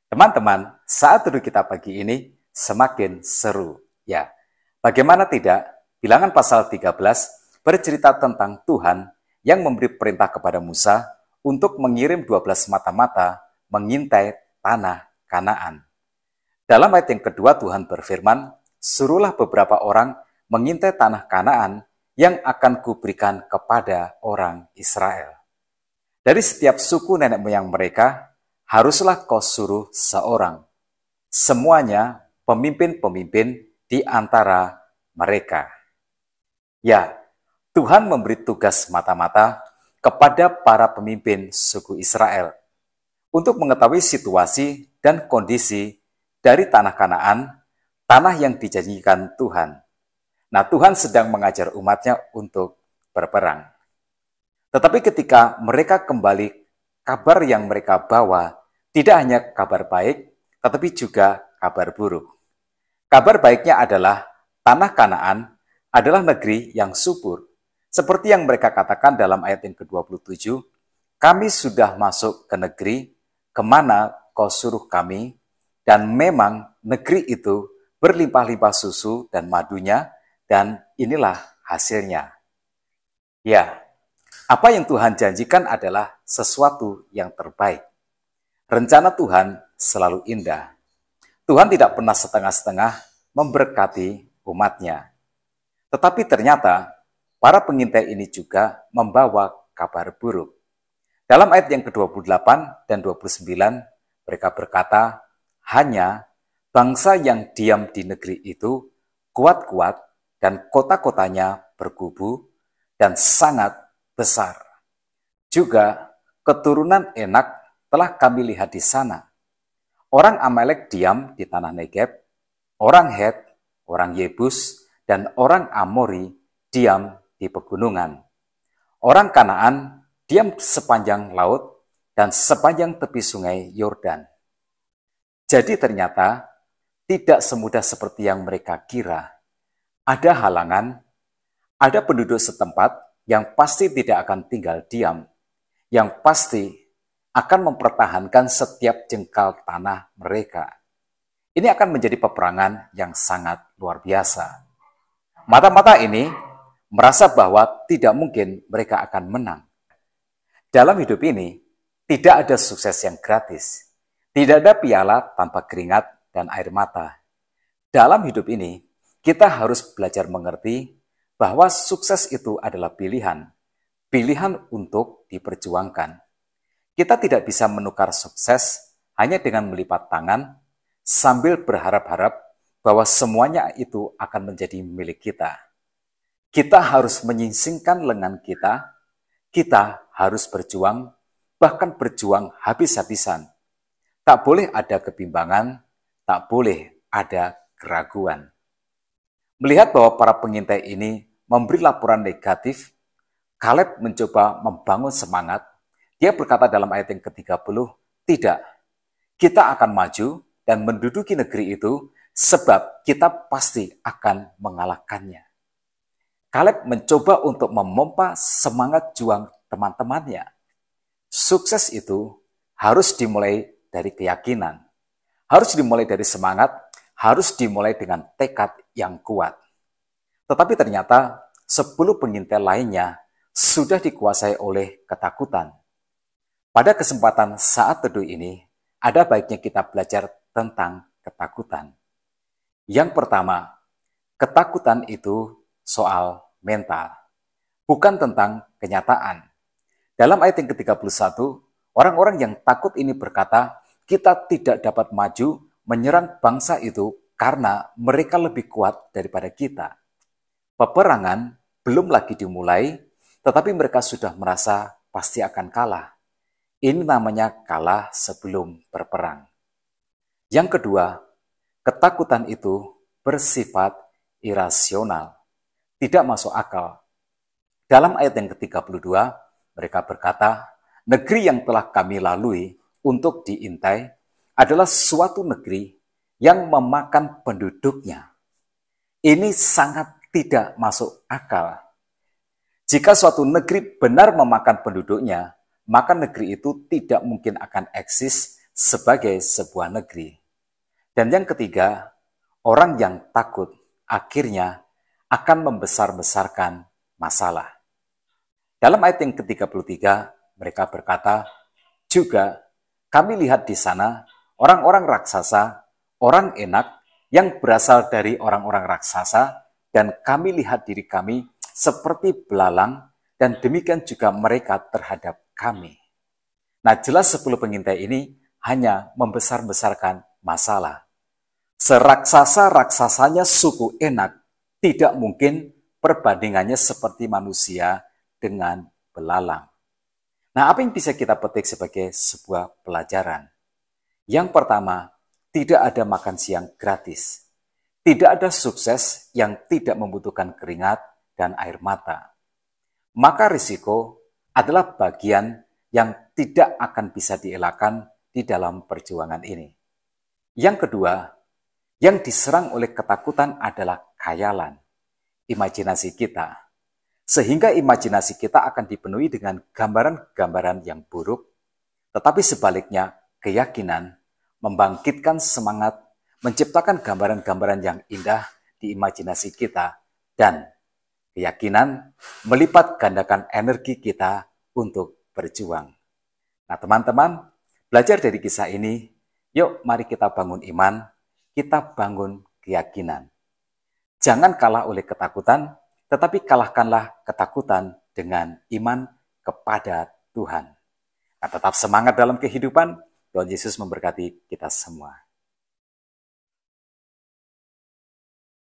Teman-teman, saat teduh kita pagi ini semakin seru. Ya, bagaimana tidak? Bilangan pasal 13 bercerita tentang Tuhan yang memberi perintah kepada Musa untuk mengirim 12 mata-mata mengintai tanah Kanaan. Dalam ayat yang kedua Tuhan berfirman, "Suruhlah beberapa orang mengintai tanah Kanaan yang akan kuberikan kepada orang Israel. Dari setiap suku nenek moyang mereka, haruslah kau suruh seorang. Semuanya pemimpin-pemimpin di antara mereka." Ya, Tuhan memberi tugas mata-mata kepada para pemimpin suku Israel untuk mengetahui situasi dan kondisi dari tanah Kanaan, tanah yang dijanjikan Tuhan. Nah, Tuhan sedang mengajar umatnya untuk berperang. Tetapi ketika mereka kembali, kabar yang mereka bawa tidak hanya kabar baik, tetapi juga kabar buruk. Kabar baiknya adalah tanah Kanaan adalah negeri yang subur. Seperti yang mereka katakan dalam ayat yang ke-27, "Kami sudah masuk ke negeri kemana kau suruh kami, dan memang negeri itu berlimpah-limpah susu dan madunya, dan inilah hasilnya." Ya, apa yang Tuhan janjikan adalah sesuatu yang terbaik. Rencana Tuhan selalu indah. Tuhan tidak pernah setengah-setengah memberkati umatnya. Tetapi ternyata para pengintai ini juga membawa kabar buruk. Dalam ayat yang ke-28 dan 29, mereka berkata, "Hanya bangsa yang diam di negeri itu kuat-kuat dan kota-kotanya berkubu dan sangat besar. Juga keturunan Enak telah kami lihat di sana. Orang Amalek diam di tanah Negeb, orang Het, orang Yebus, dan orang Amori diam di pegunungan. Orang Kanaan diam sepanjang laut dan sepanjang tepi sungai Yordan." Jadi ternyata tidak semudah seperti yang mereka kira. Ada halangan, ada penduduk setempat yang pasti tidak akan tinggal diam, yang pasti akan mempertahankan setiap jengkal tanah mereka. Ini akan menjadi peperangan yang sangat luar biasa. Mata-mata ini merasa bahwa tidak mungkin mereka akan menang. Dalam hidup ini, tidak ada sukses yang gratis. Tidak ada piala tanpa keringat dan air mata. Dalam hidup ini, kita harus belajar mengerti bahwa sukses itu adalah pilihan. Pilihan untuk diperjuangkan. Kita tidak bisa menukar sukses hanya dengan melipat tangan sambil berharap-harap bahwa semuanya itu akan menjadi milik kita. Kita harus menyingsingkan lengan kita harus berjuang, bahkan berjuang habis-habisan. Tak boleh ada kebimbangan, tak boleh ada keraguan. Melihat bahwa para pengintai ini memberi laporan negatif, Kaleb mencoba membangun semangat. Dia berkata dalam ayat yang ke-30, "Tidak, kita akan maju dan menduduki negeri itu sebab kita pasti akan mengalahkannya." Kaleb mencoba untuk memompa semangat juang teman-temannya. Sukses itu harus dimulai dari keyakinan, harus dimulai dari semangat, harus dimulai dengan tekad yang kuat. Tetapi ternyata 10 pengintai lainnya sudah dikuasai oleh ketakutan. Pada kesempatan saat teduh ini, ada baiknya kita belajar tentang ketakutan. Yang pertama, ketakutan itu soal mental, bukan tentang kenyataan. Dalam ayat yang ke-31, orang-orang yang takut ini berkata, "Kita tidak dapat maju menyerang bangsa itu karena mereka lebih kuat daripada kita." Peperangan belum lagi dimulai, tetapi mereka sudah merasa pasti akan kalah. Ini namanya kalah sebelum berperang. Yang kedua, ketakutan itu bersifat irasional, tidak masuk akal. Dalam ayat yang ke-32, mereka berkata, "Negeri yang telah kami lalui untuk diintai adalah suatu negeri yang memakan penduduknya." Ini sangat tidak masuk akal. Jika suatu negeri benar memakan penduduknya, maka negeri itu tidak mungkin akan eksis sebagai sebuah negeri. Dan yang ketiga, orang yang takut akhirnya akan membesar-besarkan masalah. Dalam ayat yang ke-33, mereka berkata, juga kami lihat di sana orang-orang raksasa, orang enak yang berasal dari orang-orang raksasa, dan kami lihat diri kami seperti belalang, dan demikian juga mereka terhadap kami. Nah, jelas 10 pengintai ini hanya membesar-besarkan masalah. Seraksasa-raksasanya suku Enak, tidak mungkin perbandingannya seperti manusia dengan belalang. Nah, apa yang bisa kita petik sebagai sebuah pelajaran? Yang pertama, tidak ada makan siang gratis. Tidak ada sukses yang tidak membutuhkan keringat dan air mata. Maka risiko adalah bagian yang tidak akan bisa dielakkan di dalam perjuangan ini. Yang kedua, yang diserang oleh ketakutan adalah khayalan, imajinasi kita. Sehingga imajinasi kita akan dipenuhi dengan gambaran-gambaran yang buruk, tetapi sebaliknya keyakinan membangkitkan semangat, menciptakan gambaran-gambaran yang indah di imajinasi kita, dan keyakinan melipat gandakan energi kita untuk berjuang. Nah teman-teman, belajar dari kisah ini, yuk mari kita bangun iman, kita bangun keyakinan. Jangan kalah oleh ketakutan, tetapi kalahkanlah ketakutan dengan iman kepada Tuhan. Nah, tetap semangat dalam kehidupan. Tuhan Yesus memberkati kita semua.